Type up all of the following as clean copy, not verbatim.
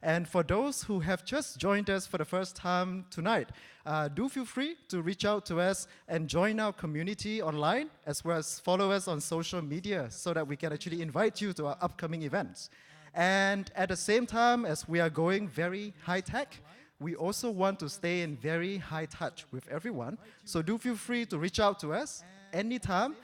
And for those who have just joined us for the first time tonight, do feel free to reach out to us and join our community online, as well as follow us on social media so that we can actually invite you to our upcoming events. And at the same time, as we are going very high-tech, we also want to stay in very high touch with everyone. So do feel free to reach out to us anytime.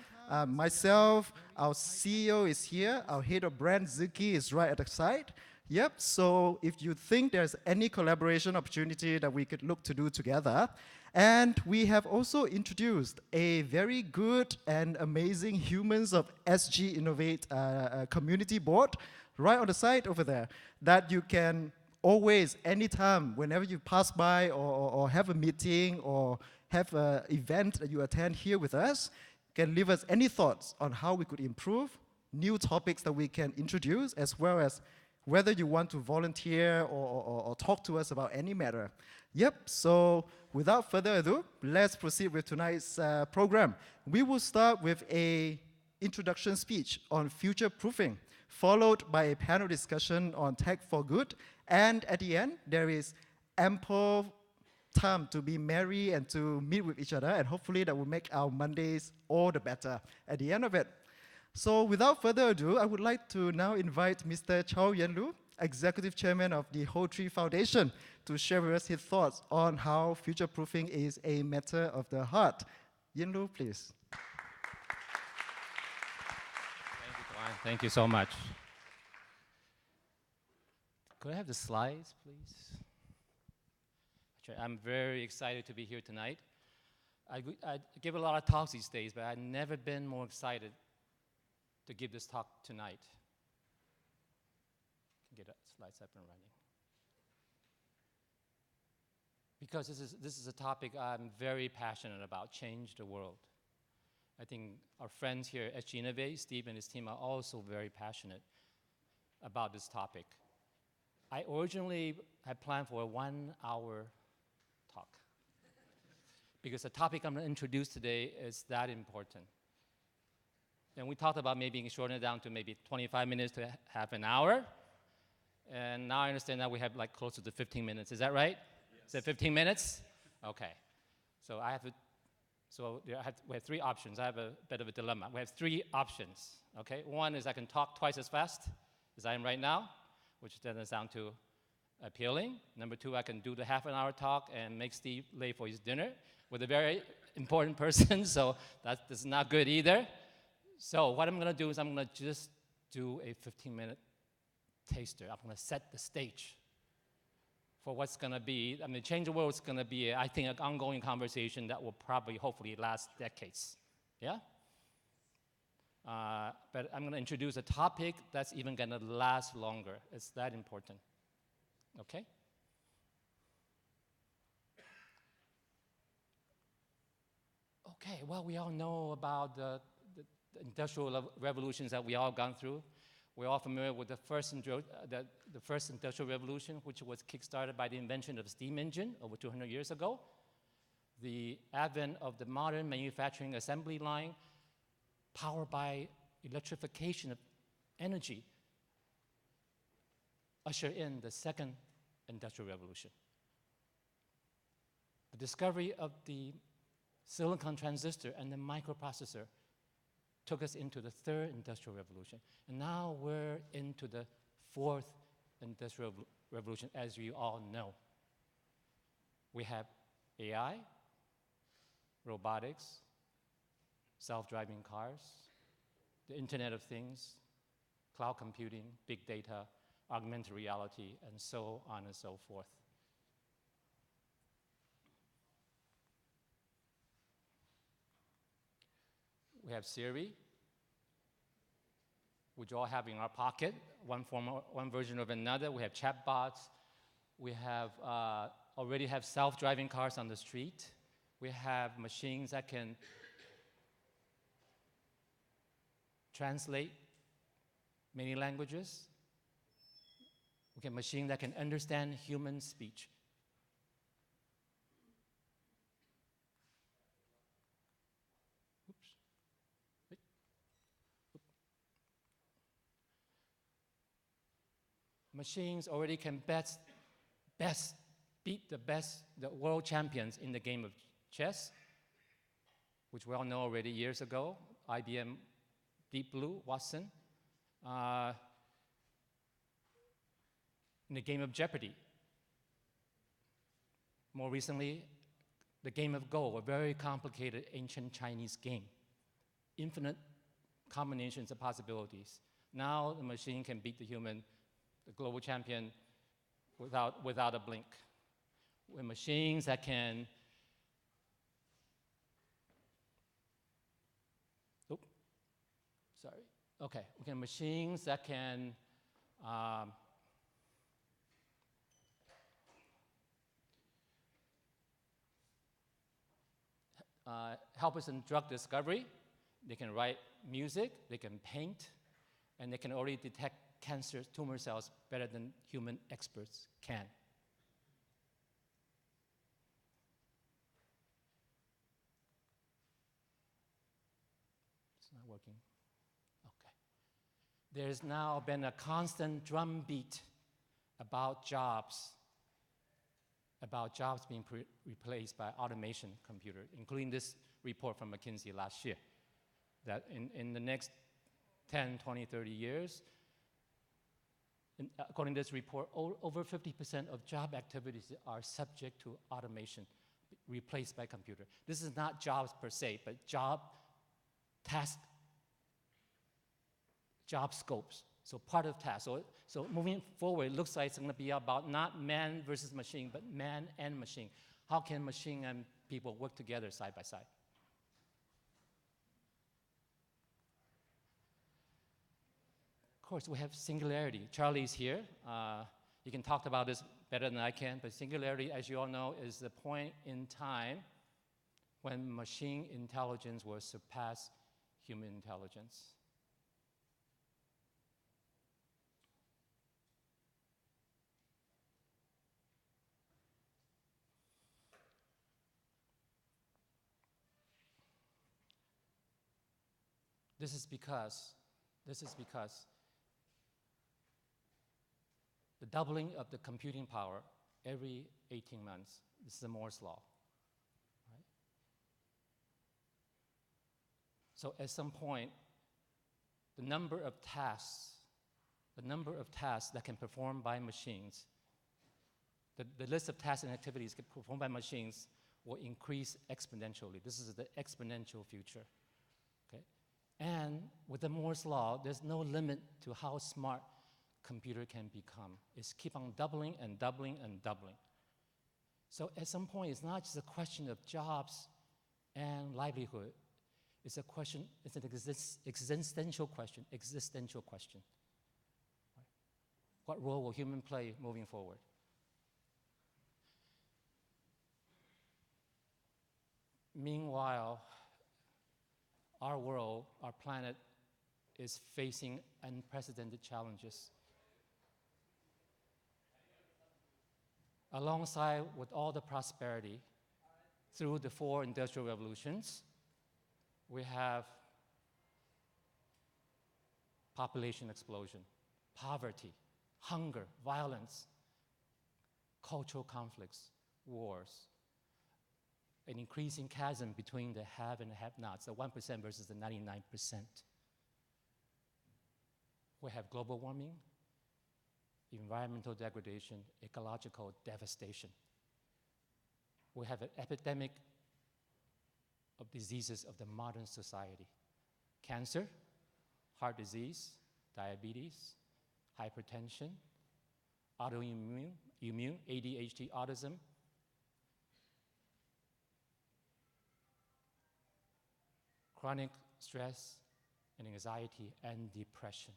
Myself, our CEO is here. Our head of brand, Zuki, is right at the side. Yep, so if you think there's any collaboration opportunity that we could look to do together. And we have also introduced a very good and amazing Humans of SGInnovate community board right on the side over there that you can always, anytime, whenever you pass by or have a meeting or have an event that you attend here with us, can leave us any thoughts on how we could improve, new topics that we can introduce, as well as whether you want to volunteer or talk to us about any matter. Yep, so without further ado, let's proceed with tonight's program. We will start with an introduction speech on future proofing, followed by a panel discussion on tech for good. And at the end, there is ample time to be merry and to meet with each other, and hopefully that will make our Mondays all the better at the end of it. So without further ado, I would like to now invite Mr. Chow Yen Lu, Executive Chairman of the Whole Tree Foundation, to share with us his thoughts on how future-proofing is a matter of the heart. Yen Lu, please. Thank you, Tuan. Thank you so much. Could I have the slides, please? I'm very excited to be here tonight. I give a lot of talks these days, but I've never been more excited to give this talk tonight. Get slides up and running. Because this is a topic I'm very passionate about, change the world. I think our friends here at SGInnovate, Steve and his team, are also very passionate about this topic. I originally had planned for a 1-hour talk because the topic I'm going to introduce today is that important. And we talked about maybe shortening it down to maybe 25 minutes to half an hour. And now I understand that we have like closer to 15 minutes. Is that right? Yes. Is it 15 minutes? Okay. So we have 3 options. I have a bit of a dilemma. We have 3 options. Okay. One is I can talk twice as fast as I am right now, which doesn't sound too appealing. Number 2, I can do the half-an-hour talk and make Steve late for his dinner with a very important person, so that's not good either. So what I'm going to do is I'm going to just do a 15-minute taster. I'm going to set the stage for what's going to be. I mean, change the world is going to be, I think, an ongoing conversation that will probably, hopefully, last decades. Yeah? But I'm going to introduce a topic that's even going to last longer. It's that important. Okay? Okay, well, we all know about the industrial revolutions that we all gone through. We're all familiar with the first industrial revolution, which was kickstarted by the invention of the steam engine over 200 years ago. The advent of the modern manufacturing assembly line, powered by electrification of energy, usher in the second industrial revolution. The discovery of the silicon transistor and the microprocessor took us into the third industrial revolution. And now we're into the fourth industrial revolution, as you all know. We have AI, robotics, self-driving cars, the Internet of Things, cloud computing, big data, augmented reality, and so on and so forth. We have Siri, which you all have in our pocket, one version of another. We have chatbots. We have already have self-driving cars on the street. We have machines that can translate many languages. We have machines that can understand human speech. Machines already can beat the world champions in the game of chess, which we all know already years ago, IBM, Deep Blue, Watson. In the game of Jeopardy. More recently, the game of Go, a very complicated ancient Chinese game. Infinite combinations of possibilities. Now the machine can beat the human, the global champion, without a blink. With machines that can, machines that can help us in drug discovery. They can write music, they can paint, and they can already detect cancer tumor cells better than human experts can. It's not working. Okay. There's now been a constant drumbeat about jobs being replaced by automation computer, including this report from McKinsey last year, that in the next 10, 20, 30 years, according to this report, over 50% of job activities are subject to automation, replaced by computer. This is not jobs per se, but job scopes. So part of task. So moving forward, it looks like it's going to be about not man versus machine, but man and machine. How can machine and people work together side by side? Of course, we have singularity. Charlie's here. He can talk about this better than I can, but singularity, as you all know, is the point in time when machine intelligence will surpass human intelligence. This is because the doubling of the computing power every 18 months, this is the Moore's law. Right? So at some point, the number of tasks that can perform by machines, the list of tasks and activities performed by machines will increase exponentially. This is the exponential future. Okay? And with the Moore's law, there's no limit to how smart computer can become. It's keep on doubling and doubling and doubling. So at some point, it's not just a question of jobs and livelihood. It's a question, it's an existential question. Right? What role will human play moving forward? Meanwhile, our world, our planet, is facing unprecedented challenges. Alongside with all the prosperity through the 4 industrial revolutions, we have population explosion, poverty, hunger, violence, cultural conflicts, wars, an increasing chasm between the have and the have-nots, the 1% versus the 99%. We have global warming, environmental degradation, ecological devastation. We have an epidemic of diseases of the modern society. Cancer, heart disease, diabetes, hypertension, autoimmune, ADHD, autism, chronic stress and anxiety and depression.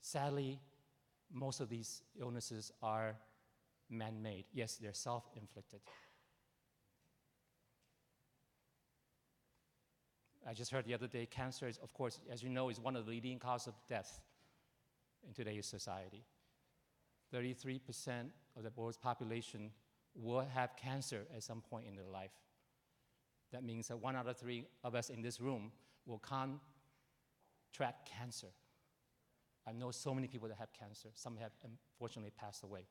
Sadly, most of these illnesses are man-made. Yes, they're self-inflicted. I just heard the other day, cancer is, of course, as you know, is one of the leading causes of death in today's society. 33% of the world's population will have cancer at some point in their life. That means that 1 out of 3 of us in this room will contract cancer. I know so many people that have cancer. Some have unfortunately passed away.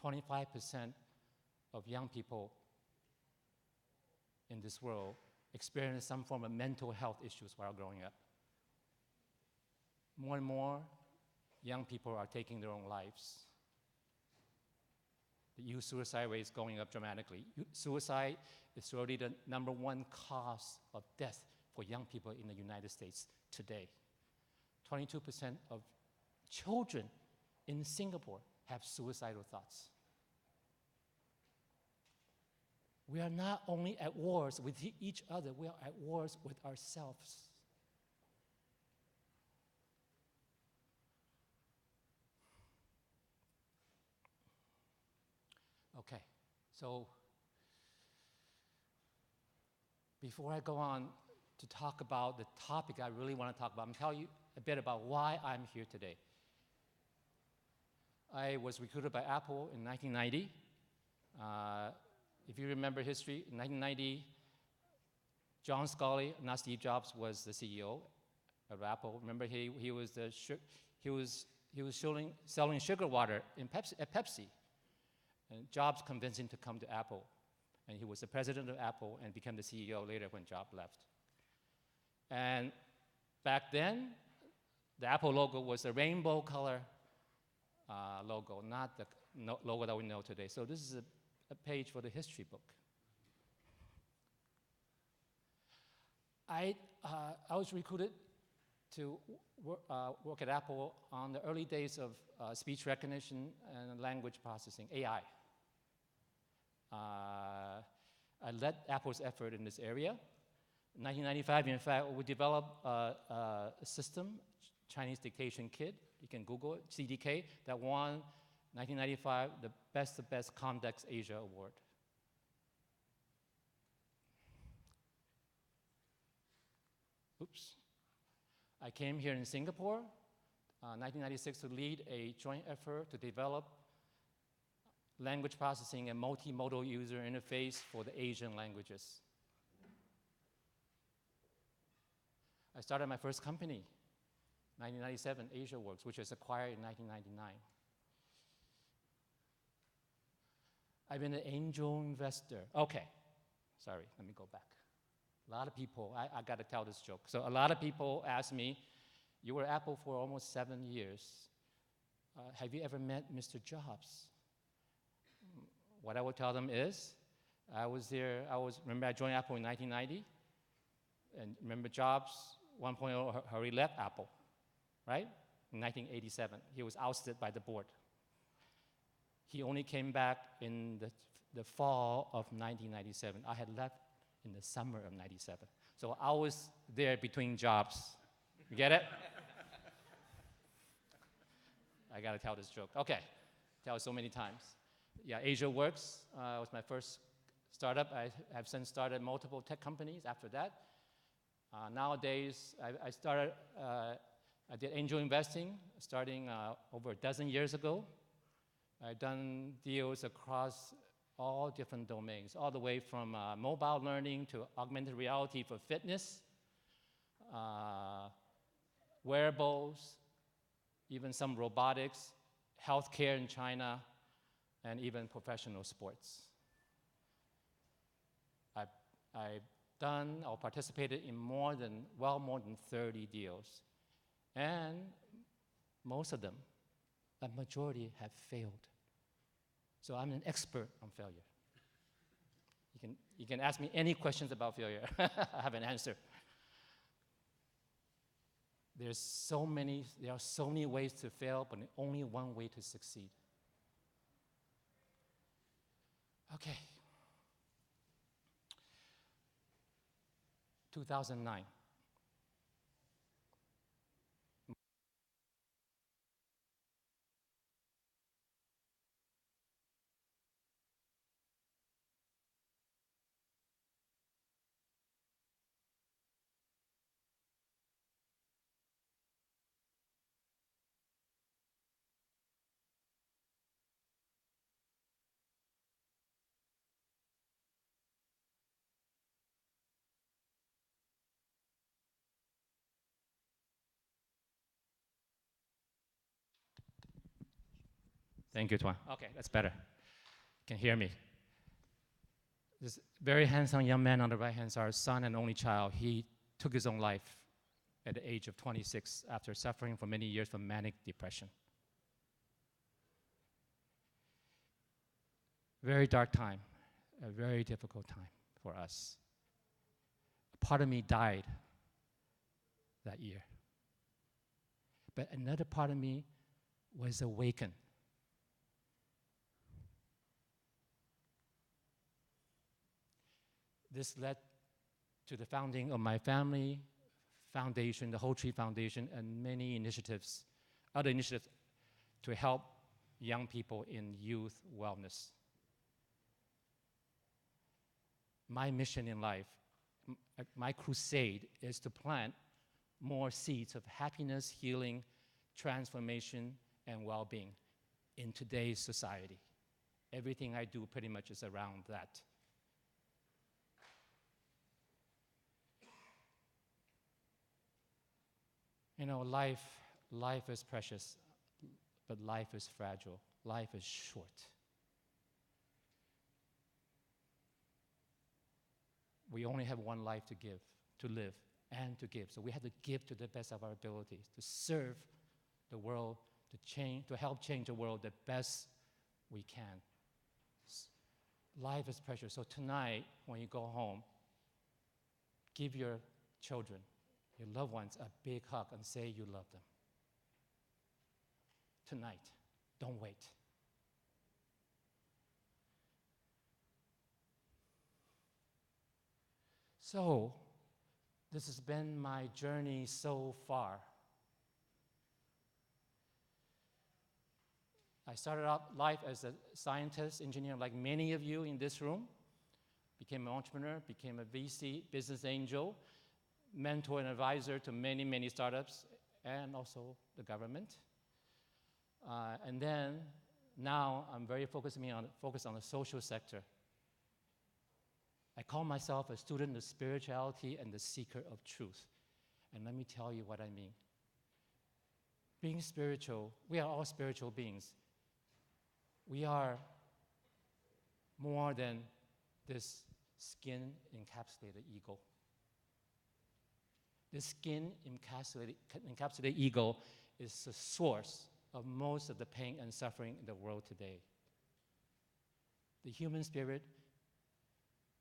25% of young people in this world experience some form of mental health issues while growing up. More and more young people are taking their own lives. The youth suicide rate is going up dramatically. Suicide is already the #1 cause of death for young people in the United States today. 22% of children in Singapore have suicidal thoughts. We are not only at wars with each other, we are at wars with ourselves. Okay, so before I go on to talk about the topic I really want to talk about, I'm going to tell you a bit about why I'm here today. I was recruited by Apple in 1990. If you remember history, in 1990, John Sculley, not Steve Jobs, was the CEO of Apple. Remember, he was selling sugar water at Pepsi. And Jobs convinced him to come to Apple. And he was the president of Apple and became the CEO later when Jobs left. And back then, the Apple logo was a rainbow color logo, not the logo that we know today. So this is a page for the history book. I was recruited to work at Apple on the early days of speech recognition and language processing, AI. I led Apple's effort in this area. In 1995, in fact, we developed a system, Chinese Dictation Kit, you can Google it, CDK, that won 1995 the Best Condex Asia Award. Oops. I came here in Singapore, 1996, to lead a joint effort to develop language processing and multimodal user interface for the Asian languages. I started my first company, 1997, AsiaWorks, which was acquired in 1999. I've been an angel investor. Okay, sorry, let me go back. A lot of people, I got to tell this joke. So a lot of people ask me, you were at Apple for almost 7 years. Have you ever met Mr. Jobs? What I would tell them is, I was there, remember I joined Apple in 1990, and remember Jobs 1.0 already left Apple, right? In 1987, he was ousted by the board. He only came back in the fall of 1997. I had left in the summer of 97. So I was there between jobs. You get it? I gotta tell this joke. Okay, tell it so many times. Yeah, AsiaWorks was my first startup. I have since started multiple tech companies after that. Nowadays, I did angel investing starting over a dozen years ago. I've done deals across all different domains, all the way from mobile learning to augmented reality for fitness, wearables, even some robotics, healthcare in China, and even professional sports. I've done or participated in more than 30 deals. And most of them, a majority have failed. So I'm an expert on failure. You can ask me any questions about failure. I have an answer. There are so many ways to fail, but only one way to succeed. Okay. 2009. Thank you, Tuan. Okay, that's better. Can hear me. This very handsome young man on the right hand is our son and only child. He took his own life at the age of 26 after suffering for many years from manic depression. Very dark time, a very difficult time for us. A part of me died that year. But another part of me was awakened. This led to the founding of my family foundation, the Whole Tree Foundation, and many initiatives, other initiatives to help young people in youth wellness. My mission in life, my crusade, is to plant more seeds of happiness, healing, transformation, and well-being in today's society. Everything I do pretty much is around that. You know, life is precious, but life is fragile. Life is short. We only have one life to give, to live, and to give. So we have to give to the best of our abilities, to serve the world, to help change the world the best we can. Life is precious. So tonight, when you go home, give your children, your loved ones, a big hug and say you love them. Tonight, don't wait. So, this has been my journey so far. I started out life as a scientist, engineer, like many of you in this room. Became an entrepreneur, became a VC, business angel, mentor and advisor to many, many startups, and also the government. And then, now I'm very focused on the social sector. I call myself a student of spirituality and the seeker of truth. And let me tell you what I mean. Being spiritual, we are all spiritual beings. We are more than this skin-encapsulated ego. This skin-encapsulated ego is the source of most of the pain and suffering in the world today. The human spirit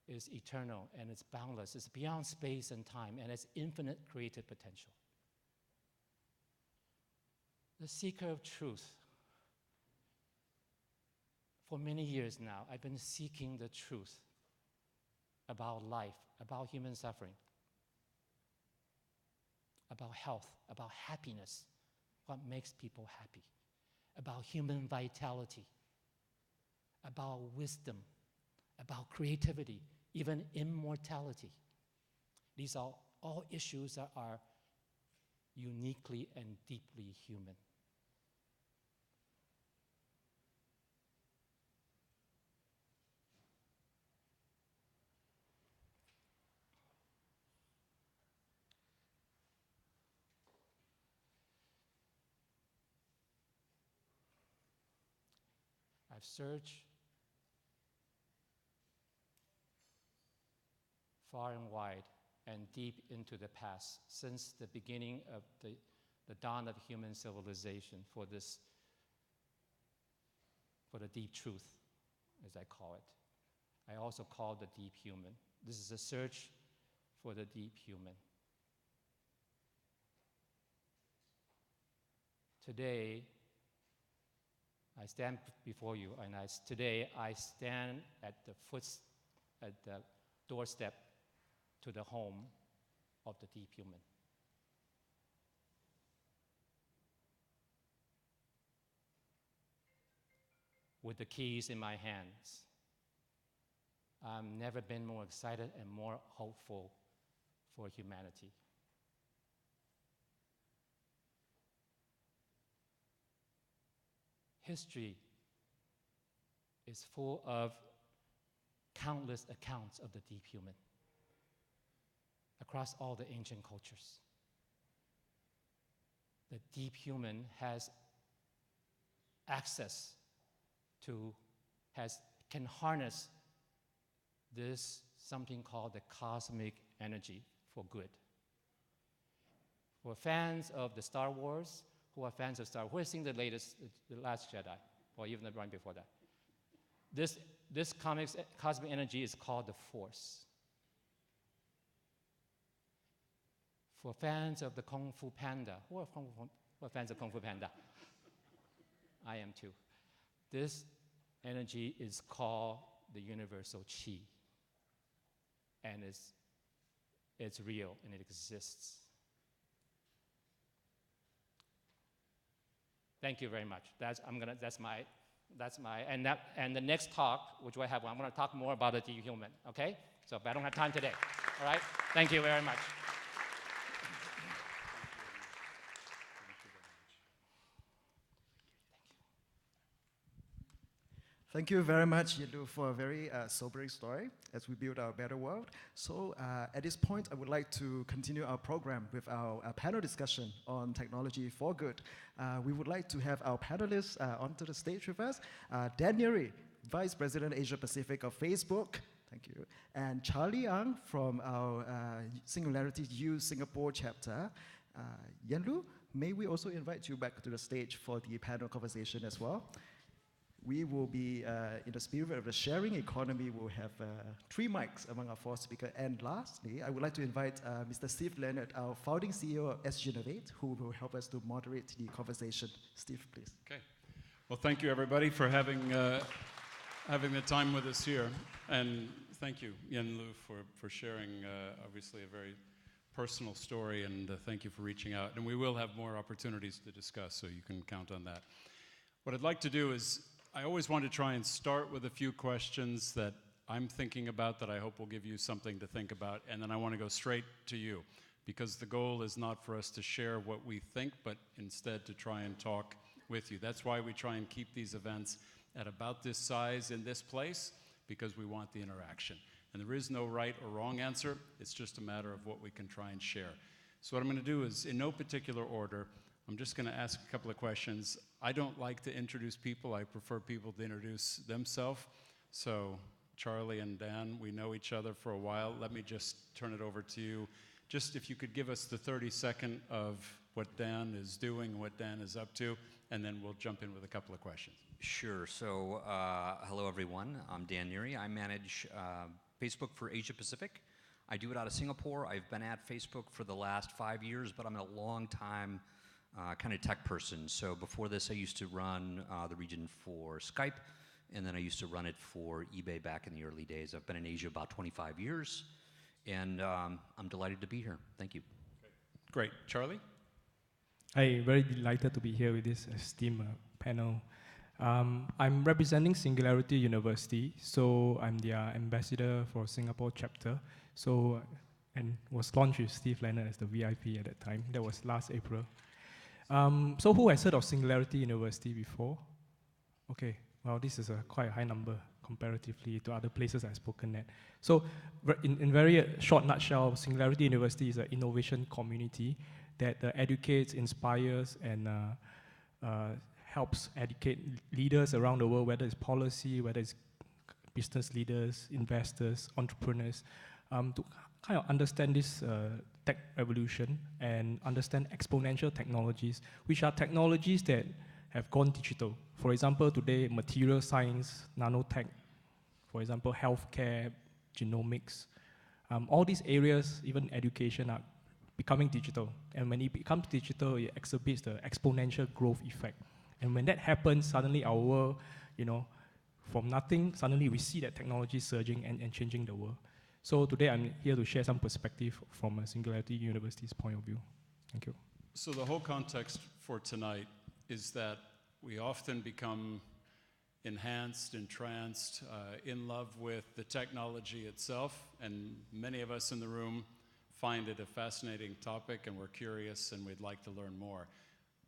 is eternal and it's boundless. It's beyond space and time and has infinite creative potential. The seeker of truth. For many years now, I've been seeking the truth about life, about human suffering, about health, about happiness, what makes people happy, about human vitality, about wisdom, about creativity, even immortality. These are all issues that are uniquely and deeply human. I've searched far and wide and deep into the past since the beginning of the dawn of human civilization for the deep truth, as I call it. I also call it the deep human. This is a search for the deep human. Today, I stand before you, and today I stand at the doorstep to the home of the deep human. With the keys in my hands, I've never been more excited and more hopeful for humanity. History is full of countless accounts of the deep human across all the ancient cultures. The deep human has access can harness this something called the cosmic energy for good. For fans of the Star Wars, who are fans of Star Wars, who has seen the Last Jedi, or even the one before that? This cosmic energy is called the Force. For fans of the Kung Fu Panda, who are fans of Kung Fu Panda? I am too. This energy is called the universal Qi. And it's real and it exists. Thank you very much. And the next talk, which I have, I'm going to talk more about the human, okay? So, but I don't have time today. All right? Thank you very much. Thank you very much, Yinlu, for a very sobering story as we build our better world. So at this point, I would like to continue our program with our panel discussion on technology for good. We would like to have our panelists onto the stage with us. Dan Neary, Vice President Asia Pacific of Facebook. Thank you. And Charlie Ang from our Singularity U Singapore chapter. Yinlu, may we also invite you back to the stage for the panel conversation as well? We will be, in the spirit of the sharing economy, we'll have 3 mics among our 4 speakers. And lastly, I would like to invite Mr. Steve Leonard, our founding CEO of SGInnovate, who will help us to moderate the conversation. Steve, please. Okay. Well, thank you, everybody, for having the time with us here. And thank you, Yinlu, for sharing, obviously, a very personal story. And thank you for reaching out. And we will have more opportunities to discuss, so you can count on that. What I'd like to do is, I always want to try and start with a few questions that I'm thinking about that I hope will give you something to think about, and then I want to go straight to you, because the goal is not for us to share what we think, but instead to try and talk with you. That's why we try and keep these events at about this size in this place, because we want the interaction. And there is no right or wrong answer, it's just a matter of what we can try and share. So what I'm going to do is, in no particular order, I'm just going to ask a couple of questions. I don't like to introduce people. I prefer people to introduce themselves. So Charlie and Dan, we know each other for a while. Let me just turn it over to you. Just if you could give us the 30-second of what Dan is doing, what Dan is up to, and then we'll jump in with a couple of questions. Sure. So hello, everyone. I'm Dan Neary. I manage Facebook for Asia Pacific. I do it out of Singapore. I've been at Facebook for the last 5 years, but I'm a long-time kind of tech person. So before this, I used to run the region for Skype, and then I used to run it for eBay back in the early days. I've been in Asia about 25 years, and I'm delighted to be here. Thank you. Great. Charlie? I'm very delighted to be here with this esteemed panel. I'm representing Singularity University, so I'm their ambassador for Singapore chapter. So, and was launched with Steve Leonard as the VIP at that time. That was last April. So who has heard of Singularity University before? Okay, well, this is quite a high number comparatively to other places I've spoken at. So in very short nutshell, Singularity University is an innovation community that educates, inspires, and helps educate leaders around the world, whether it's policy, whether it's business leaders, investors, entrepreneurs, to kind of understand this tech revolution and understand exponential technologies, which are technologies that have gone digital. For example, today, material science, nanotech, for example, healthcare, genomics, all these areas, even education, are becoming digital. And when it becomes digital, it exhibits the exponential growth effect. And when that happens, suddenly our world, from nothing, suddenly we see that technology surging and changing the world. So today I'm here to share some perspective from a Singularity University's point of view. Thank you. So the whole context for tonight is that we often become enhanced, entranced, in love with the technology itself, and many of us in the room find it a fascinating topic, and we're curious, and we'd like to learn more.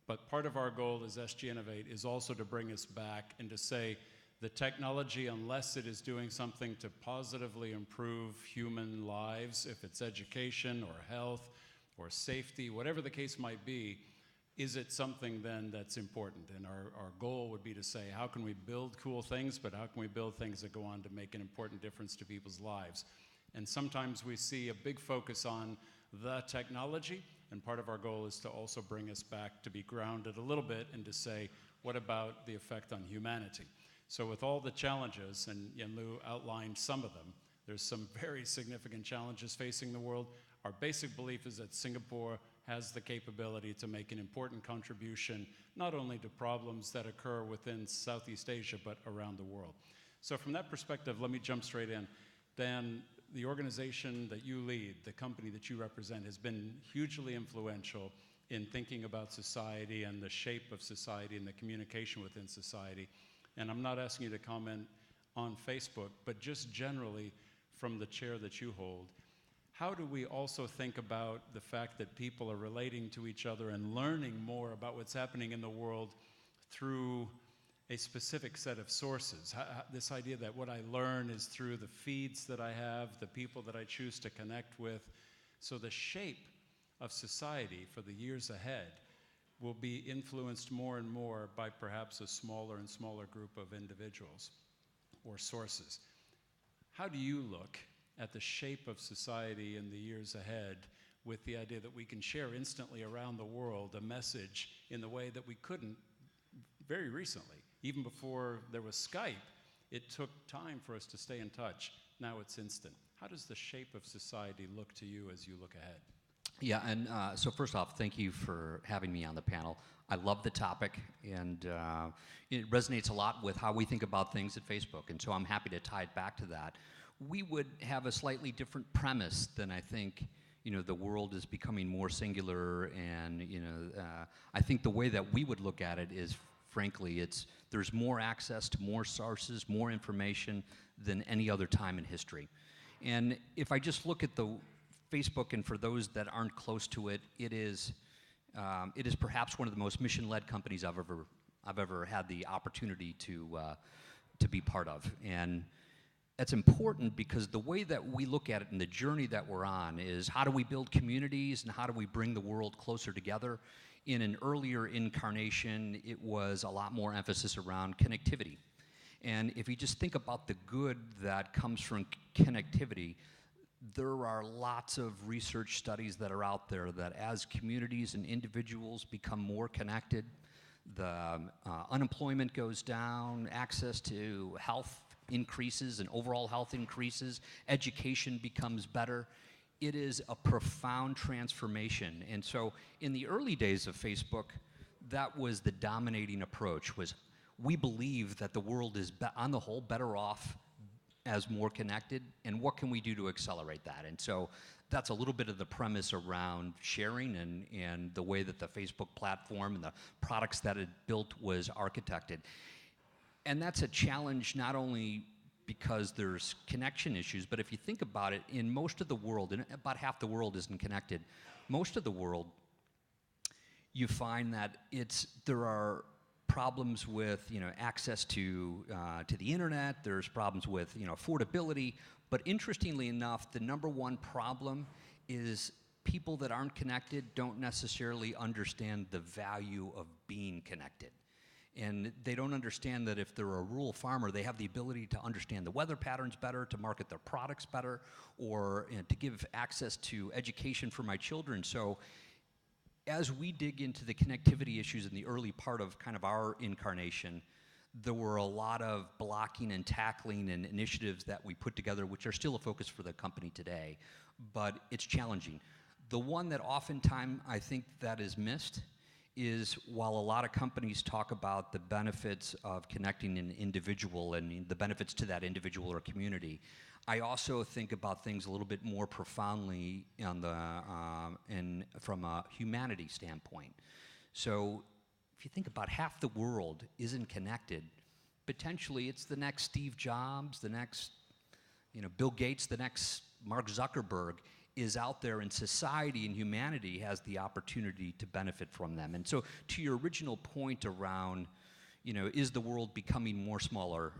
But part of our goal as SGInnovate is also to bring us back and to say, the technology, unless it is doing something to positively improve human lives, if it's education or health or safety, whatever the case might be, is it something then that's important? And our goal would be to say, how can we build cool things, but how can we build things that go on to make an important difference to people's lives? And sometimes we see a big focus on the technology, and part of our goal is to also bring us back to be grounded a little bit and to say, what about the effect on humanity? So with all the challenges, and Yan-Lu outlined some of them, there's some very significant challenges facing the world. Our basic belief is that Singapore has the capability to make an important contribution, not only to problems that occur within Southeast Asia, but around the world. So from that perspective, let me jump straight in. Dan, the organization that you lead, the company that you represent, has been hugely influential in thinking about society and the shape of society and the communication within society. And I'm not asking you to comment on Facebook, but just generally from the chair that you hold, how do we also think about the fact that people are relating to each other and learning more about what's happening in the world through a specific set of sources? This idea that what I learn is through the feeds that I have, the people that I choose to connect with. So the shape of society for the years ahead will be influenced more and more by perhaps a smaller and smaller group of individuals or sources. How do you look at the shape of society in the years ahead with the idea that we can share instantly around the world a message in the way that we couldn't very recently? Even before there was Skype, it took time for us to stay in touch. Now it's instant. How does the shape of society look to you as you look ahead? Yeah, and so first off, thank you for having me on the panel. I love the topic, and it resonates a lot with how we think about things at Facebook, and so I'm happy to tie it back to that. We would have a slightly different premise than I think, the world is becoming more singular, and, I think the way that we would look at it is, frankly, there's more access to more sources, more information than any other time in history. And if I just look at the Facebook, and for those that aren't close to it, it is perhaps one of the most mission-led companies I've ever had the opportunity to be part of. And that's important because the way that we look at it and the journey that we're on is how do we build communities and how do we bring the world closer together? In an earlier incarnation, it was a lot more emphasis around connectivity. And if you just think about the good that comes from connectivity, there are lots of research studies that are out there that as communities and individuals become more connected, the unemployment goes down, access to health increases and overall health increases, education becomes better. It is a profound transformation. And so in the early days of Facebook, that was the dominating approach, was we believe that the world is, on the whole, better off as more connected, and what can we do to accelerate that? And so that's a little bit of the premise around sharing and the way that the Facebook platform and the products that it built was architected. And that's a challenge not only because there's connection issues, but if you think about it, in most of the world, and about half the world isn't connected, most of the world, you find that there are problems with access to the internet. There's problems with affordability. But interestingly enough, the number one problem is people that aren't connected don't necessarily understand the value of being connected. And they don't understand that if they're a rural farmer, they have the ability to understand the weather patterns better, to market their products better, or to give access to education for my children. So as we dig into the connectivity issues in the early part of kind of our incarnation, there were a lot of blocking and tackling and initiatives that we put together, which are still a focus for the company today, but it's challenging. The one that oftentimes I think that is missed is while a lot of companies talk about the benefits of connecting an individual and the benefits to that individual or community, I also think about things a little bit more profoundly on from a humanity standpoint. So if you think about half the world isn't connected, potentially it's the next Steve Jobs, the next Bill Gates, the next Mark Zuckerberg is out there, and society and humanity has the opportunity to benefit from them. And so to your original point around, is the world becoming more smaller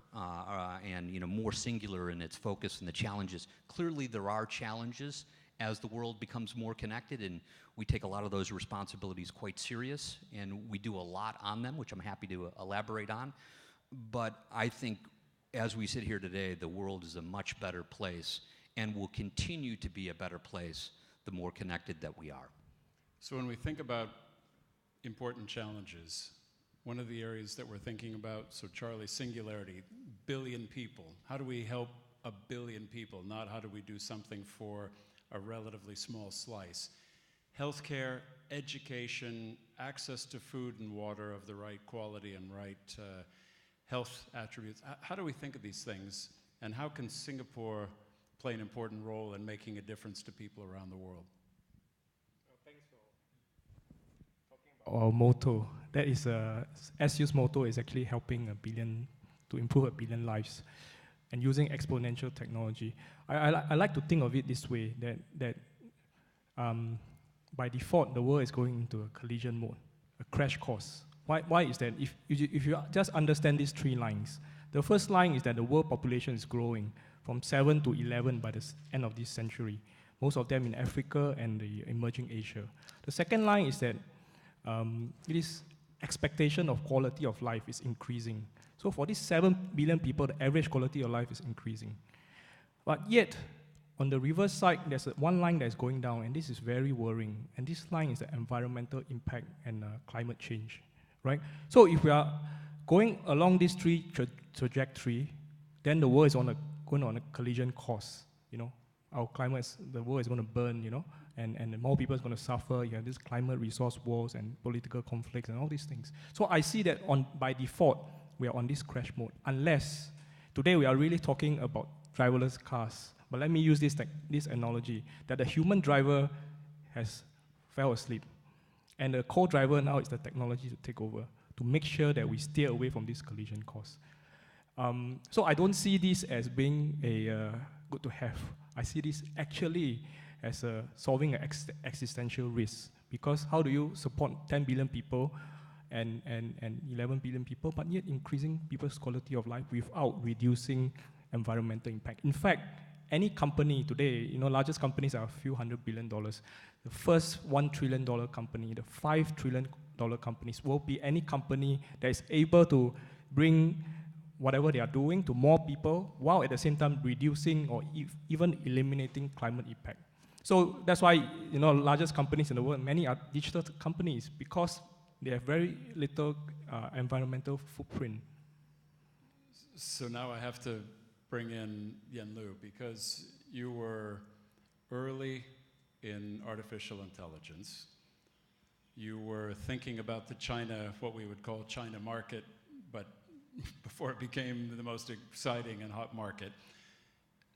and more singular in its focus and the challenges? Clearly there are challenges, as the world becomes more connected, and we take a lot of those responsibilities quite serious, and we do a lot on them, which I'm happy to elaborate on. But I think as we sit here today, the world is a much better place and will continue to be a better place the more connected that we are. So when we think about important challenges, one of the areas that we're thinking about, so Charlie, singularity, billion people. How do we help a billion people, not how do we do something for a relatively small slice? Healthcare, education, access to food and water of the right quality and right health attributes. How do we think of these things, and how can Singapore play an important role in making a difference to people around the world? Thanks for talking about our motto. That is, SU's motto is actually helping to improve a billion lives, and using exponential technology. I like to think of it this way, that by default, the world is going into a collision mode, a crash course. Why is that? If you just understand these three lines, the first line is that the world population is growing from 7 to 11 by the end of this century, most of them in Africa and the emerging Asia. The second line is that it is expectation of quality of life is increasing. So for these 7 billion people, the average quality of life is increasing. But yet, on the reverse side, there's one line that's going down, and this is very worrying. And this line is the environmental impact and climate change, right? So if we are going along this trajectory, then the world is going on a collision course. Our the world is going to burn, and more people are going to suffer. You have this climate resource wars and political conflicts and all these things. So I see that by default, we are on this crash mode, unless today we are really talking about driverless cars. But let me use this analogy, that the human driver has fell asleep, and the co-driver now is the technology to take over, to make sure that we steer away from this collision course. So I don't see this as being a good to have. I see this actually as solving an existential risk, because how do you support 10 billion people and 11 billion people, but yet increasing people's quality of life without reducing environmental impact? In fact, any company today, largest companies are a few $100 billion. The first $1 trillion company, the $5 trillion companies will be any company that is able to bring whatever they are doing to more people, while at the same time reducing or even eliminating climate impact. So that's why, largest companies in the world, many are digital companies, because they have very little environmental footprint. So now I have to bring in Yen Lu, because you were early in artificial intelligence. You were thinking about the what we would call China market, but before it became the most exciting and hot market.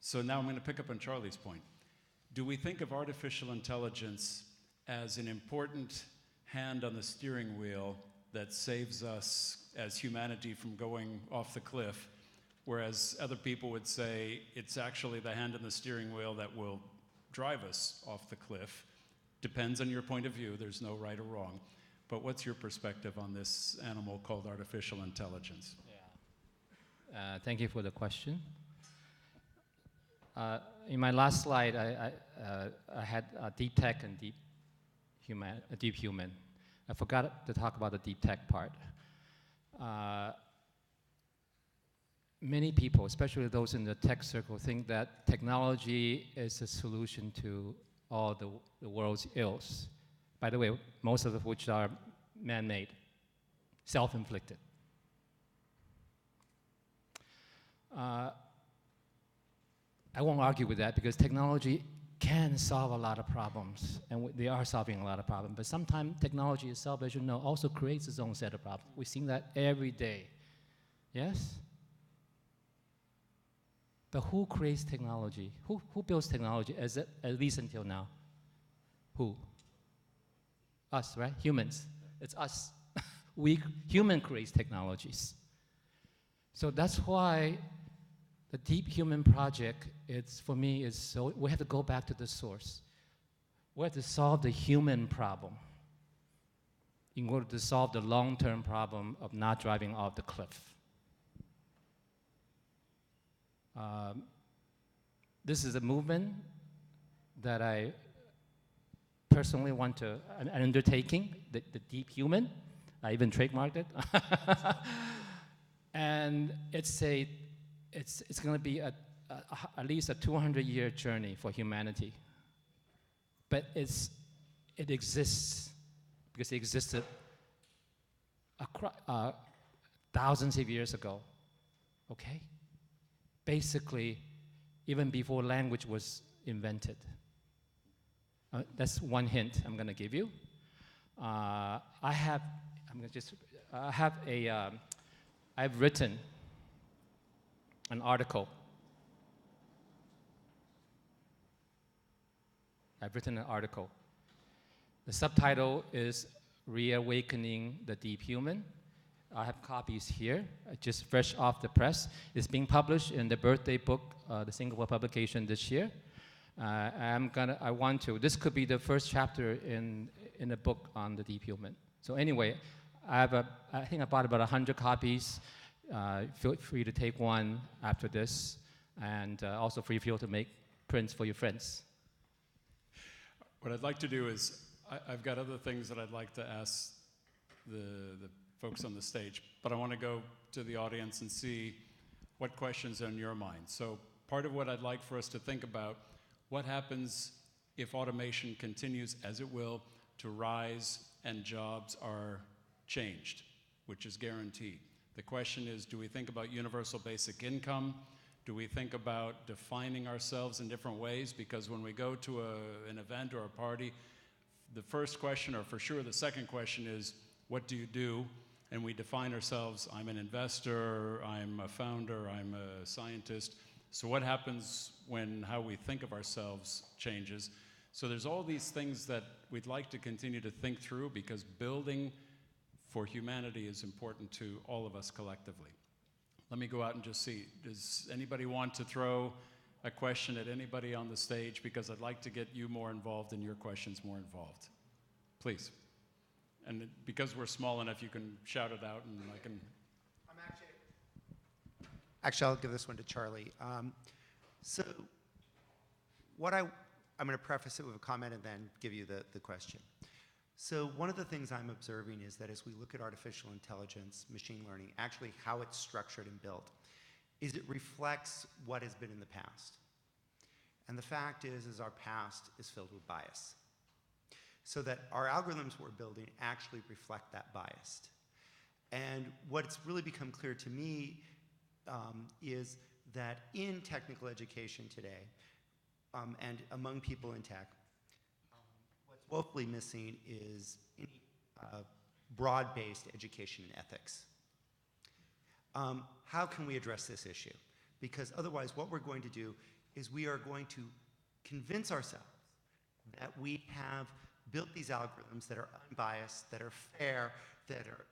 So now I'm going to pick up on Charlie's point. Do we think of artificial intelligence as an important hand on the steering wheel that saves us as humanity from going off the cliff, whereas other people would say it's actually the hand on the steering wheel that will drive us off the cliff? Depends on your point of view. There's no right or wrong. But what's your perspective on this animal called artificial intelligence? Yeah. Thank you for the question. In my last slide, I had deep tech and deep human. I forgot to talk about the deep tech part. Many people, especially those in the tech circle, think that technology is a solution to all the world's ills. By the way, most of which are man-made, self-inflicted. I won't argue with that, because technology can solve a lot of problems, and they are solving a lot of problems. But sometimes technology itself, as you know, also creates its own set of problems. We've seen that every day. Yes? But who creates technology? Who builds technology, at least until now? Who? Us, right? Humans. It's us. Human creates technologies. So that's why the Deep Human Project, for me, we have to go back to the source. We have to solve the human problem in order to solve the long-term problem of not driving off the cliff. This is a movement that I personally want to, an undertaking, the deep human. I even trademarked it. And it's going to be at least a 200-year journey for humanity. But it exists because it existed thousands of years ago, okay? Basically, even before language was invented. That's one hint I'm gonna give you. I've written an article. The subtitle is Reawakening the Deep Human. I have copies here, just fresh off the press. It's being published in the birthday book, the Singapore publication this year. This could be the first chapter in a book on the deep human. So anyway, I think I bought about 100 copies. Feel free to take one after this, and also feel to make prints for your friends. What I'd like to do is, I've got other things that I'd like to ask the folks on the stage, but I want to go to the audience and see what questions are in your mind. So part of what I'd like for us to think about, what happens if automation continues as it will to rise and jobs are changed, which is guaranteed. The question is, do we think about universal basic income? Do we think about defining ourselves in different ways? Because when we go to an event or a party, the first question, or for sure the second question, is, what do you do? And we define ourselves, I'm an investor, I'm a founder, I'm a scientist. So what happens when how we think of ourselves changes? So there's all these things that we'd like to continue to think through, because building for humanity is important to all of us collectively. Let me go out and just see, does anybody want to throw a question at anybody on the stage? Because I'd like to get you more involved and your questions more involved. Please. And because we're small enough, you can shout it out and I can... Actually, I'll give this one to Charlie. I'm going to preface it with a comment and then give you the question. So one of the things I'm observing is that as we look at artificial intelligence, machine learning, actually how it's structured and built, is it reflects what has been in the past. And the fact is our past is filled with bias. So that our algorithms we're building actually reflect that bias. And what's really become clear to me is that in technical education today, and among people in tech, what's woefully missing is broad-based education and ethics. How can we address this issue? Because otherwise what we're going to do is we are going to convince ourselves that we have built these algorithms that are unbiased, that are fair, that are,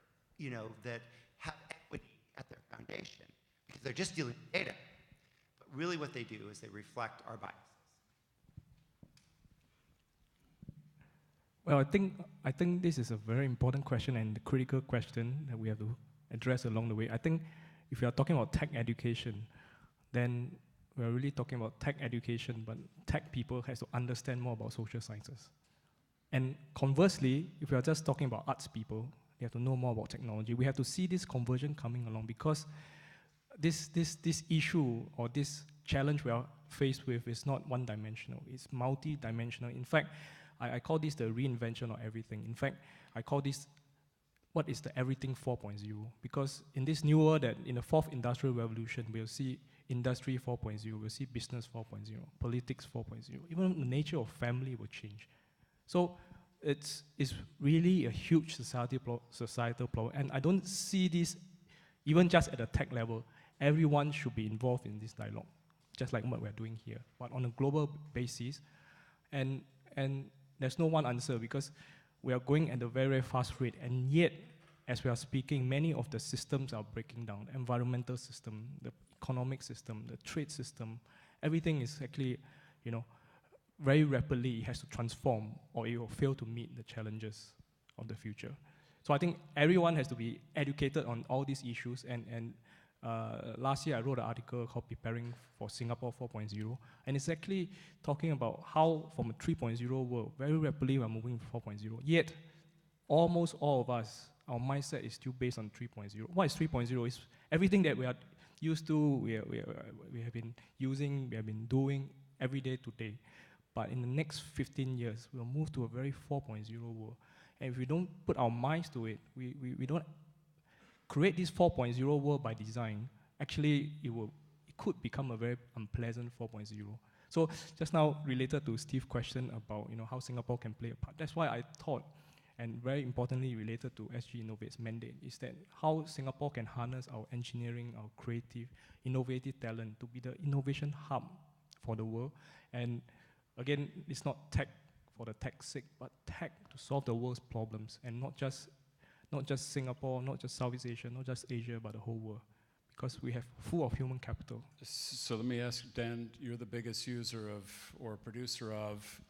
that have equity at their foundation, because they're just dealing with data. But really what they do is they reflect our biases. Well, I think this is a very important question and a critical question that we have to address along the way. I think if you are talking about tech education, then we're really talking about tech education, but tech people has to understand more about social sciences. And conversely, if we are just talking about arts people, they have to know more about technology. We have to see this conversion coming along, because this issue or this challenge we are faced with is not one-dimensional. It's multi-dimensional. In fact, I call this the reinvention of everything. In fact, I call this, what is the everything 4.0? Because in this new world, that in the fourth industrial revolution, we'll see industry 4.0, we'll see business 4.0, politics 4.0. Even the nature of family will change. So it's really a huge societal problem. And I don't see this even just at a tech level. Everyone should be involved in this dialogue, just like what we're doing here, but on a global basis. And there's no one answer, because we are going at a very, very fast rate. And yet, as we are speaking, many of the systems are breaking down. The environmental system, the economic system, the trade system, everything is actually, very rapidly it has to transform, or it will fail to meet the challenges of the future. So I think everyone has to be educated on all these issues, and Last year, I wrote an article called Preparing for Singapore 4.0, and it's actually talking about how from a 3.0 world, very rapidly we're moving to 4.0. Yet, almost all of us, our mindset is still based on 3.0. What is 3.0? It's everything that we are used to, we have been using, we have been doing every day today. But in the next 15 years, we'll move to a very 4.0 world. And if we don't put our minds to it, we don't create this 4.0 world by design, actually it could become a very unpleasant 4.0. So just now, related to Steve's question about how Singapore can play a part, that's why I thought, and very importantly related to SGInnovate's mandate, is that how Singapore can harness our engineering, our creative, innovative talent to be the innovation hub for the world. And again, it's not tech for the tech's sake, but tech to solve the world's problems, and not just Singapore, not just Southeast Asia, not just Asia, but the whole world, because we have full of human capital. So let me ask, Dan, you're the biggest user of or producer of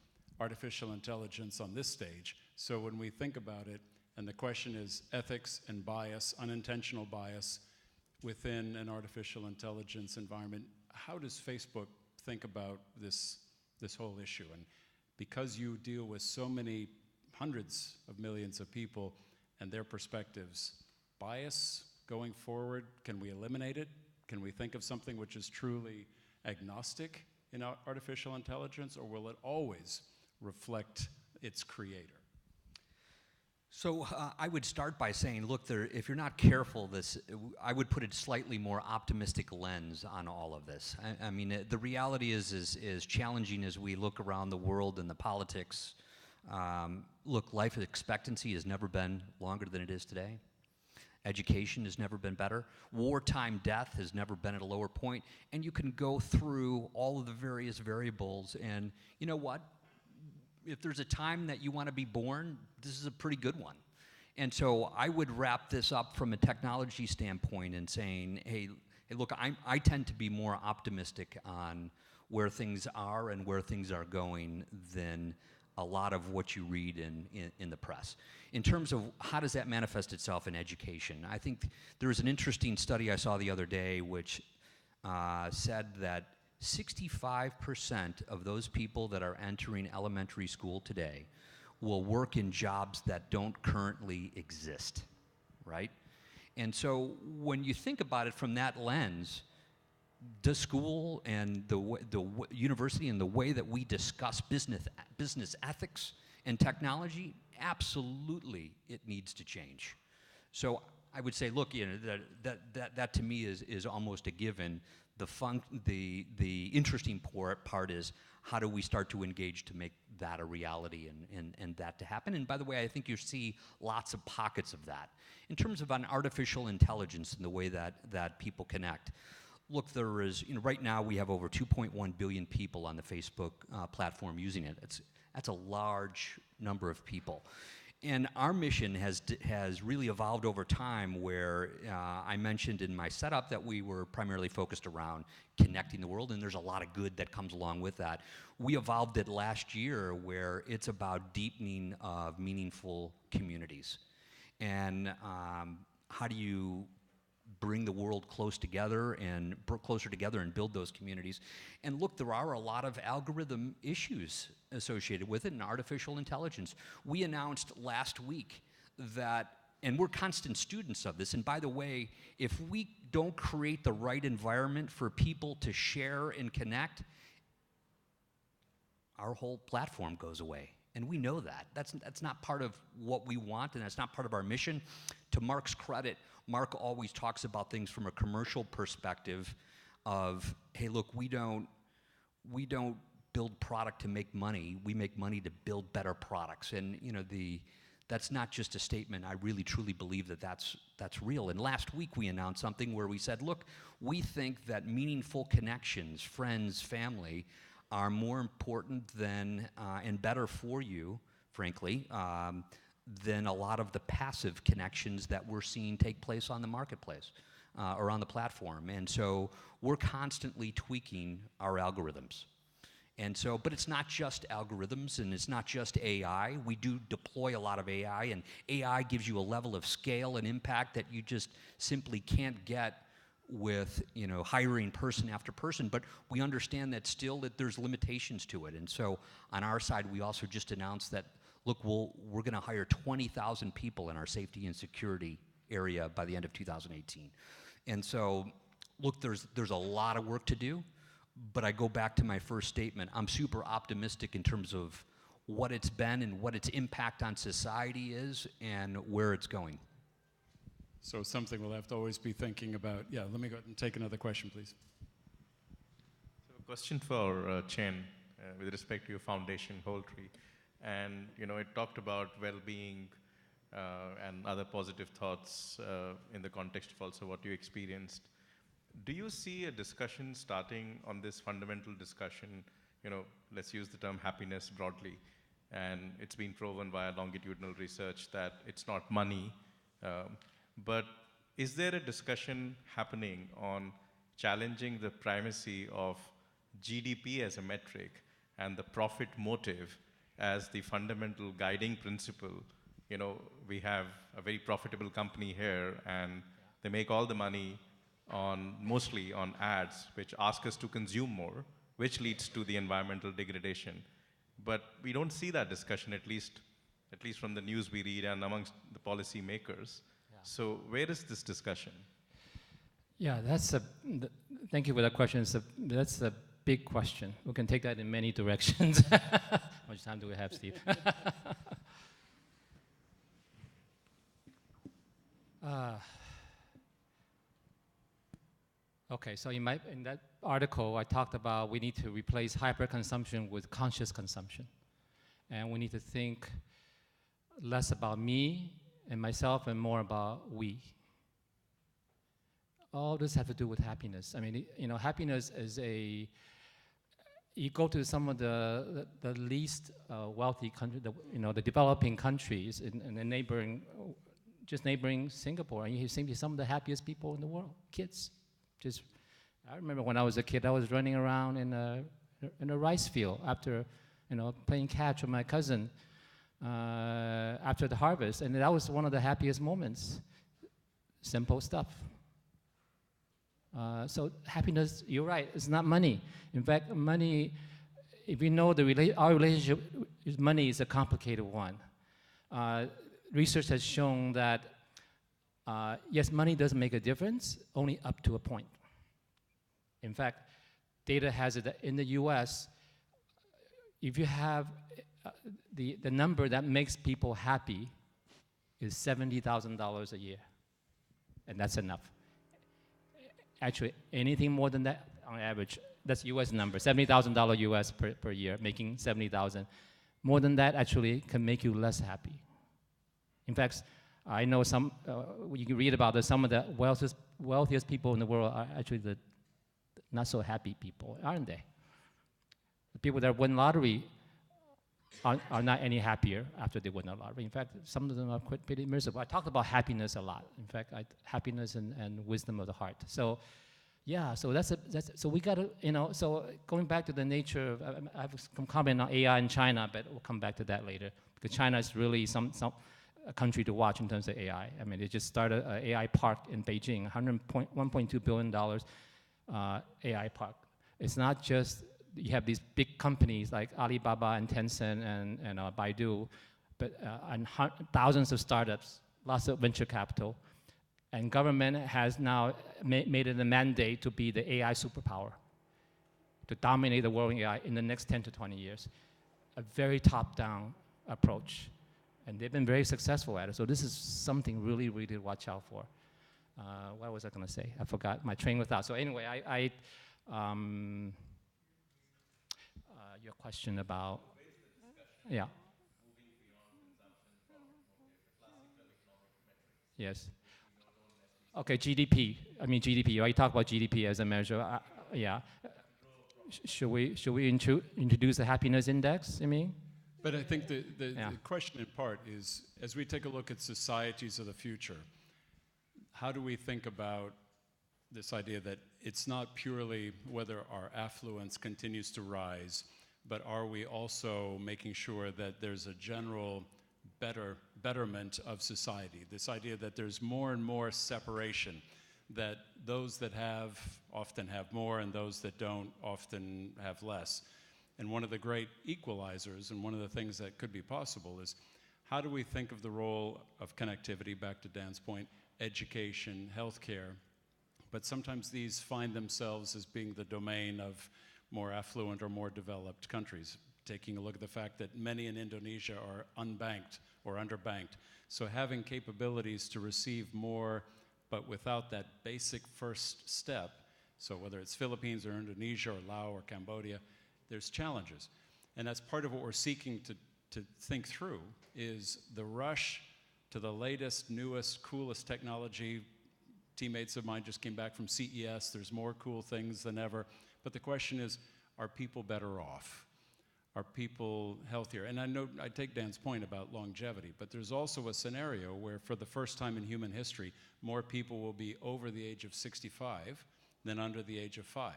artificial intelligence on this stage. So when we think about it, and the question is ethics and bias, unintentional bias within an artificial intelligence environment, how does Facebook think about this whole issue? And because you deal with so many hundreds of millions of people and their perspectives, bias going forward, can we eliminate it? Can we think of something which is truly agnostic in artificial intelligence, or will it always reflect its creator? So I would start by saying, look, if you're not careful, I would put a slightly more optimistic lens on all of this. I mean, the reality is challenging as we look around the world and the politics. Look, life expectancy has never been longer than it is today. Education has never been better. Wartime death has never been at a lower point. And you can go through all of the various variables, and you know what? If there's a time that you want to be born, this is a pretty good one. And so I would wrap this up from a technology standpoint and saying, hey look, I tend to be more optimistic on where things are and where things are going than a lot of what you read in the press. In terms of how does that manifest itself in education, I think there was an interesting study I saw the other day which said that 65% of those people that are entering elementary school today will work in jobs that don't currently exist, right? And so when you think about it from that lens, the school and the university and the way that we discuss business ethics and technology, absolutely it needs to change. So I would say, look, that to me is almost a given. The interesting part is how do we start to engage to make that a reality and that to happen. And by the way, I think you see lots of pockets of that. In terms of an artificial intelligence and the way that people connect, look, there is, right now we have over 2.1 billion people on the Facebook platform using it. That's a large number of people. And our mission has really evolved over time, where I mentioned in my setup that we were primarily focused around connecting the world, and there's a lot of good that comes along with that. We evolved it last year where it's about deepening of meaningful communities. And how do you bring the world closer together and build those communities? And look, there are a lot of algorithm issues associated with it in artificial intelligence. We announced last week that, and we're constant students of this, and by the way, if we don't create the right environment for people to share and connect, our whole platform goes away. And we know that. That's not part of what we want, and that's not part of our mission. To Mark's credit, Mark always talks about things from a commercial perspective of, hey, look, we don't build product to make money. We make money to build better products. And that's not just a statement. I really truly believe that's real. And last week we announced something where we said, look, we think that meaningful connections, friends, family, are more important than and better for you, frankly, than a lot of the passive connections that we're seeing take place on the marketplace or on the platform. And so we're constantly tweaking our algorithms. And so, but it's not just algorithms and it's not just AI. We do deploy a lot of AI, and AI gives you a level of scale and impact that you just simply can't get with hiring person after person, but we understand that still that there's limitations to it. And so on our side, we also just announced that, look, we're going to hire 20,000 people in our safety and security area by the end of 2018. And so, look, there's a lot of work to do, but I go back to my first statement. I'm super optimistic in terms of what it's been and what its impact on society is and where it's going. So something we'll have to always be thinking about. Yeah, let me go ahead and take another question, please. So a question for Chen with respect to your foundation, Wholetree. And it talked about well-being and other positive thoughts in the context of also what you experienced. Do you see a discussion starting on this fundamental discussion? Let's use the term happiness broadly. And it's been proven via longitudinal research that it's not money. But is there a discussion happening on challenging the primacy of GDP as a metric and the profit motive as the fundamental guiding principle? We have a very profitable company here, and they make all the money mostly on ads, which ask us to consume more, which leads to the environmental degradation. But we don't see that discussion, at least from the news we read and amongst the policy makers. Yeah. So where is this discussion? Yeah, thank you for that question. That's a big question. We can take that in many directions. How much time do we have, Steve? Okay, so in that article, I talked about we need to replace hyperconsumption with conscious consumption. And we need to think less about me and myself and more about we. All this has to do with happiness. I mean, happiness is you go to some of the least wealthy countries, the developing countries in the neighboring Singapore, and you see some of the happiest people in the world, kids. I remember when I was a kid, I was running around in a rice field after, playing catch with my cousin after the harvest, and that was one of the happiest moments. Simple stuff. So happiness, you're right, it's not money. In fact, money, if you know our relationship with money is a complicated one. Research has shown that yes, money does make a difference, only up to a point. In fact, data has it that in the US, if you have the number that makes people happy is $70,000 a year, and that's enough. Actually, anything more than that, on average, that's US number, $70,000 US per year, making 70,000. More than that actually can make you less happy. In fact, I know you can read about some of the wealthiest people in the world are actually the not so happy people, aren't they? The people that win lottery are not any happier after they win the lottery. In fact, some of them are quite pretty miserable. I talked about happiness a lot. In fact, happiness and wisdom of the heart. So, yeah. So so we got to, So going back to the nature of, I have some comment on AI in China, but we'll come back to that later because China is really a country to watch in terms of AI. I mean, they just started an AI park in Beijing, $1.2 billion AI park. It's not just you have these big companies like Alibaba and Tencent and Baidu, but and thousands of startups, lots of venture capital, and government has now made it a mandate to be the AI superpower, to dominate the world in AI in the next 10 to 20 years. A very top-down approach. And they've been very successful at it. So this is something really, really to watch out for. What was I going to say? I forgot my train of thought. So anyway, your question about, yeah. Yes. Okay, GDP. I mean GDP. Right? Talk about GDP as a measure. Yeah. Should we introduce a happiness index? I mean. But I think the question in part is, as we take a look at societies of the future, how do we think about this idea that it's not purely whether our affluence continues to rise, but are we also making sure that there's a general betterment of society? This idea that there's more and more separation, that those that have often have more and those that don't often have less. And one of the great equalizers and one of the things that could be possible is how do we think of the role of connectivity, back to Dan's point, education, healthcare, but sometimes these find themselves as being the domain of more affluent or more developed countries. Taking a look at the fact that many in Indonesia are unbanked or underbanked. So having capabilities to receive more, but without that basic first step, so whether it's Philippines or Indonesia or Laos or Cambodia, there's challenges. And that's part of what we're seeking to think through, is the rush to the latest, newest, coolest technology. Teammates of mine just came back from CES. There's more cool things than ever. But the question is, are people better off? Are people healthier? And I know, I take Dan's point about longevity, but there's also a scenario where for the first time in human history, more people will be over the age of 65 than under the age of 5.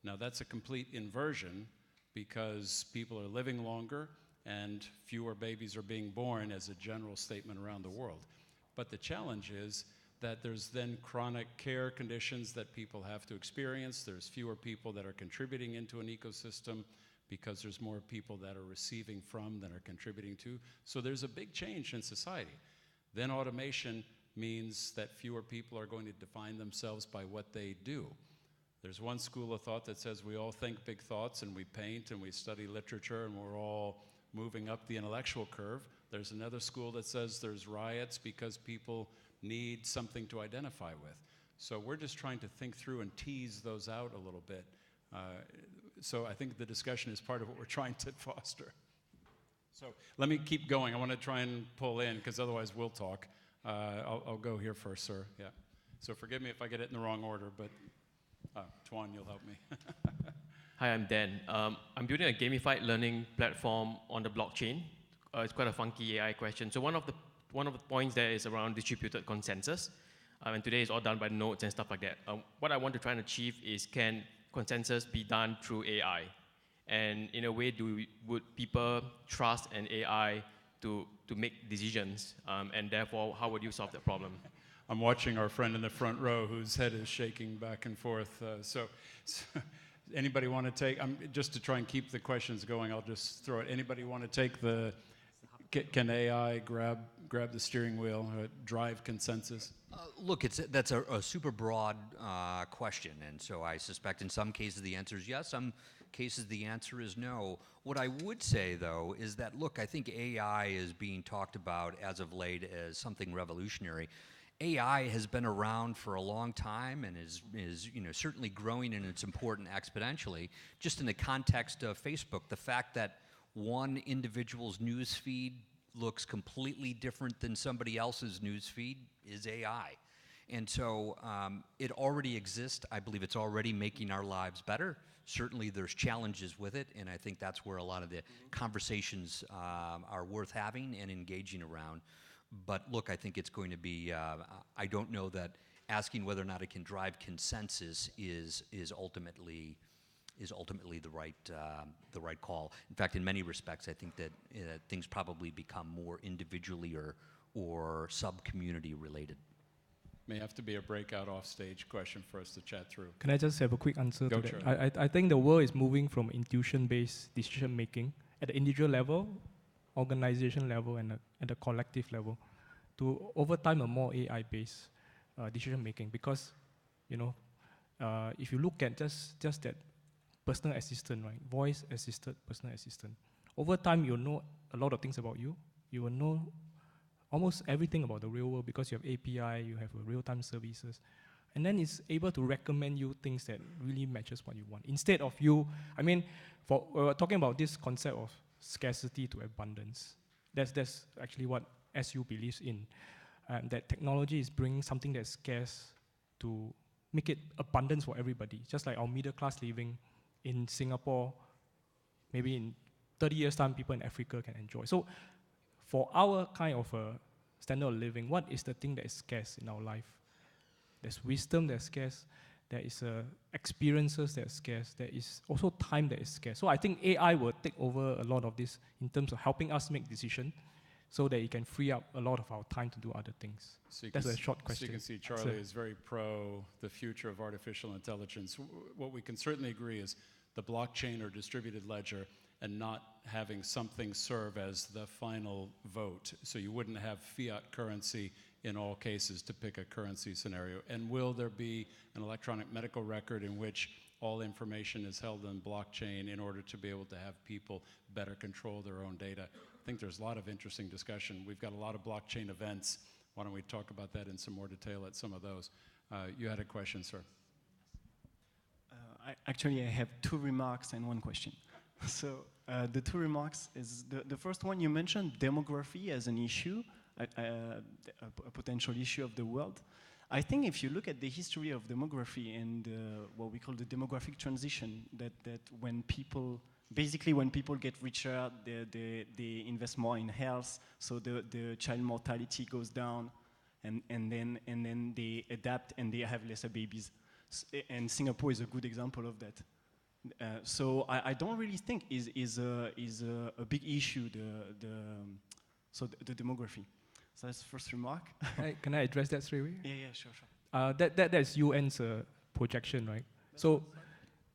Now that's a complete inversion because people are living longer and fewer babies are being born as a general statement around the world. But the challenge is that there's then chronic care conditions that people have to experience. There's fewer people that are contributing into an ecosystem because there's more people that are receiving from than are contributing to. So there's a big change in society. Then automation means that fewer people are going to define themselves by what they do. There's one school of thought that says we all think big thoughts and we paint and we study literature and we're all moving up the intellectual curve. There's another school that says there's riots because people need something to identify with. So we're just trying to think through and tease those out a little bit. So I think the discussion is part of what we're trying to foster. So let me keep going. I want to try and pull in because otherwise we'll talk. I'll go here first, sir. Yeah. So forgive me if I get it in the wrong order, but Tuan, you'll help me. Hi, I'm Dan. I'm building a gamified learning platform on the blockchain. It's quite a funky AI question. So one of the points there is around distributed consensus. And today is all done by nodes and stuff like that. What I want to try and achieve is, can consensus be done through AI? And in a way, would people trust an AI to make decisions? And therefore, how would you solve that problem? I'm watching our friend in the front row whose head is shaking back and forth. So anybody want to take, just to try and keep the questions going, I'll just throw it. Anybody want to take the, can AI grab the steering wheel, drive consensus? Look, that's a super broad question, and so I suspect in some cases the answer is yes, some cases the answer is no. What I would say, though, is that, look, I think AI is being talked about as of late as something revolutionary. AI has been around for a long time and is certainly growing, and it's important exponentially. Just in the context of Facebook, the fact that one individual's news feed looks completely different than somebody else's news feed is AI. And so it already exists. I believe it's already making our lives better. Certainly there's challenges with it, and I think that's where a lot of the conversations are worth having and engaging around. But look, I think it's going to be, I don't know that asking whether or not it can drive consensus is ultimately the right call. In fact, in many respects, I think that things probably become more individually or sub-community related. May have to be a breakout off-stage question for us to chat through. Can I just have a quick answer Go to sure. that? I think the world is moving from intuition-based decision-making at the individual level, organization level, and at the collective level, to over time a more AI-based decision-making. Because, if you look at just that personal assistant, right, voice-assisted personal assistant, over time you'll know a lot of things about you. You will know almost everything about the real world because you have API, you have real-time services. And then it's able to recommend you things that really matches what you want. Instead of you, we're talking about this concept of scarcity to abundance. That's actually what SU believes in. That technology is bringing something that's scarce to make it abundance for everybody. Just like our middle class living in Singapore, maybe in 30 years' time, people in Africa can enjoy. So for our kind of standard of living, what is the thing that is scarce in our life? There's wisdom that's scarce. There is experiences that are scarce. There is also time that is scarce. So I think AI will take over a lot of this in terms of helping us make decisions. so that it can free up a lot of our time to do other things. So That's a short question. So you can see Charlie is very pro the future of artificial intelligence. What we can certainly agree is the blockchain or distributed ledger and not having something serve as the final vote. So you wouldn't have fiat currency in all cases to pick a currency scenario. And will there be an electronic medical record in which all information is held in blockchain in order to be able to have people better control their own data? I think there's a lot of interesting discussion. We've got a lot of blockchain events. Why don't we talk about that in some more detail at some of those? You had a question, sir. Actually, I have two remarks and one question. So the two remarks is the first one, you mentioned demography as an issue, a potential issue of the world. I think if you look at the history of demography and what we call the demographic transition, that when people, basically when people get richer, they invest more in health, so the child mortality goes down, and then they adapt and they have lesser babies. And Singapore is a good example of that. So I don't really think is a big issue, the demography. So that's the first remark. Can I address that straight away? Yeah, sure. That's UN's projection, right? So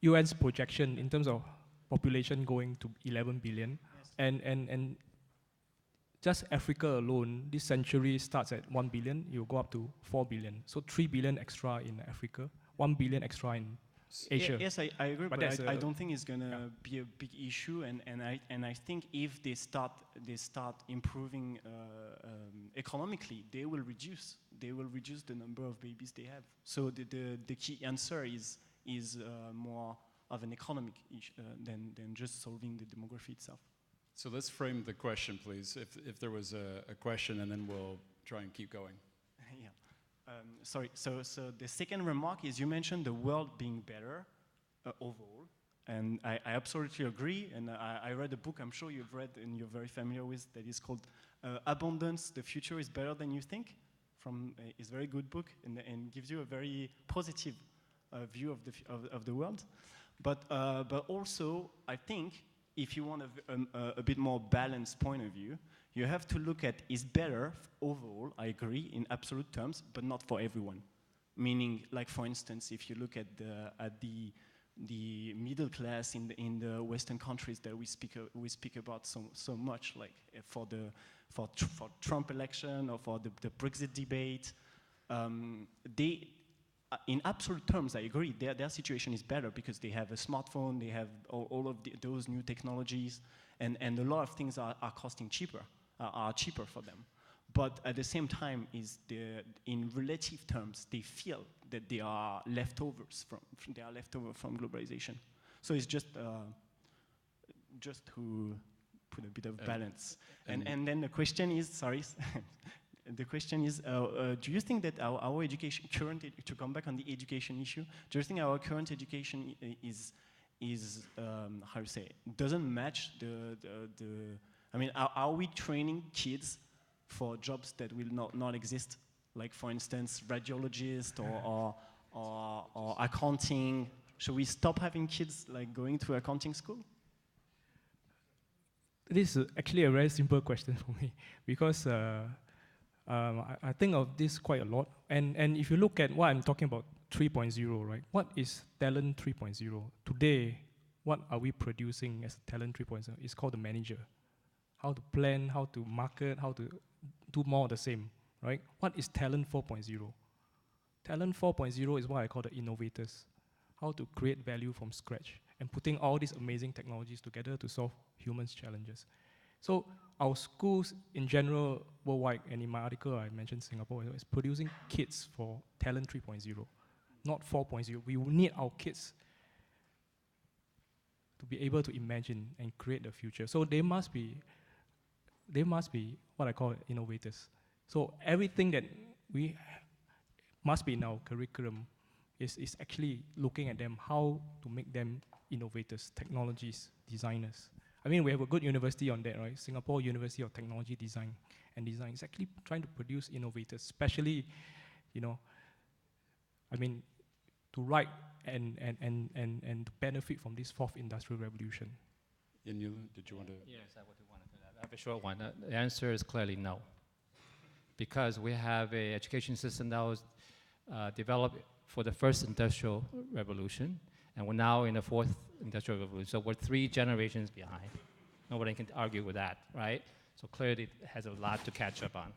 UN's projection in terms of population going to 11 billion, yes. and just Africa alone, this century starts at 1 billion, you'll go up to 4 billion. So 3 billion extra in Africa, 1 billion extra in Asia. Yes, I agree, but I don't think it's going to be a big issue, and I think if they start improving economically, they will reduce the number of babies they have. So the key answer is more of an economic issue than just solving the demography itself. So let's frame the question, please. If there was a question, and then we'll try and keep going. Yeah. Sorry, so the second remark is you mentioned the world being better overall, and I absolutely agree, and I read a book I'm sure you've read and you're very familiar with that is called Abundance, The Future is Better Than You Think. It's a very good book and gives you a very positive view of the world. But also, I think if you want a bit more balanced point of view, you have to look at is better overall, I agree, in absolute terms, but not for everyone. Meaning, like for instance, if you look at the middle class in the Western countries that we speak about so much, like for Trump election or for the Brexit debate, they, in absolute terms, I agree, their situation is better because they have a smartphone, they have all of those new technologies, and a lot of things are costing cheaper. Are cheaper for them, but at the same time, in relative terms, they feel that they are leftovers from globalization. So it's just to put a bit of balance. And then the question is, sorry, the question is, do you think that our education to come back on the education issue, do you think our current education is how to say, doesn't match I mean, are we training kids for jobs that will not exist? Like, for instance, radiologist or accounting. Should we stop having kids like going to accounting school? This is actually a very simple question for me because I think of this quite a lot. And if you look at what I'm talking about, 3.0, right? What is talent 3.0? Today, what are we producing as talent 3.0? It's called the manager. How to plan, how to market, how to do more of the same, right? What is talent 4.0? Talent 4.0 is what I call the innovators. How to create value from scratch and putting all these amazing technologies together to solve humans' challenges. So our schools in general, worldwide, and in my article I mentioned Singapore, is producing kids for talent 3.0, not 4.0. We need our kids to be able to imagine and create the future. So they must be what I call innovators. So everything that we must be in our curriculum is actually looking at them, how to make them innovators, technologies, designers. I mean, we have a good university on that, right? Singapore University of Technology Design and Design is actually trying to produce innovators, especially, to write and to benefit from this fourth industrial revolution. Did you want to? Yes, I would want to do that. have a short one. The answer is clearly no. Because we have an education system that was developed for the first industrial revolution, and we're now in the fourth industrial revolution. So we're 3 generations behind. Nobody can argue with that, right? So clearly it has a lot to catch up on.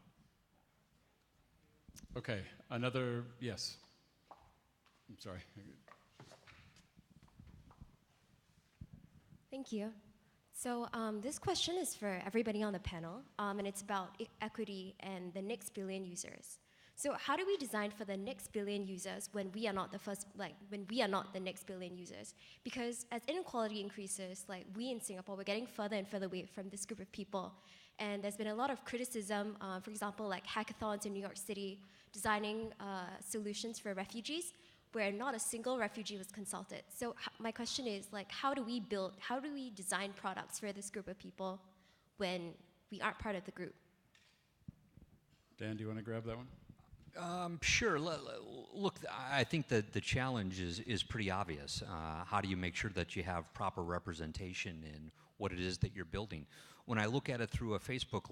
Okay, another, yes. I'm sorry. Thank you. So this question is for everybody on the panel, and it's about equity and the next billion users. So how do we design for the next billion users when we are not the first, when we are not the next billion users? Because as inequality increases, we in Singapore, we're getting further and further away from this group of people. And there's been a lot of criticism, for example, hackathons in New York City, designing solutions for refugees, where not a single refugee was consulted. So my question is, how do we design products for this group of people when we aren't part of the group? Dan, do you want to grab that one? Sure. Look, I think that the challenge is pretty obvious. How do you make sure that you have proper representation in what it is that you're building? When I look at it through a Facebook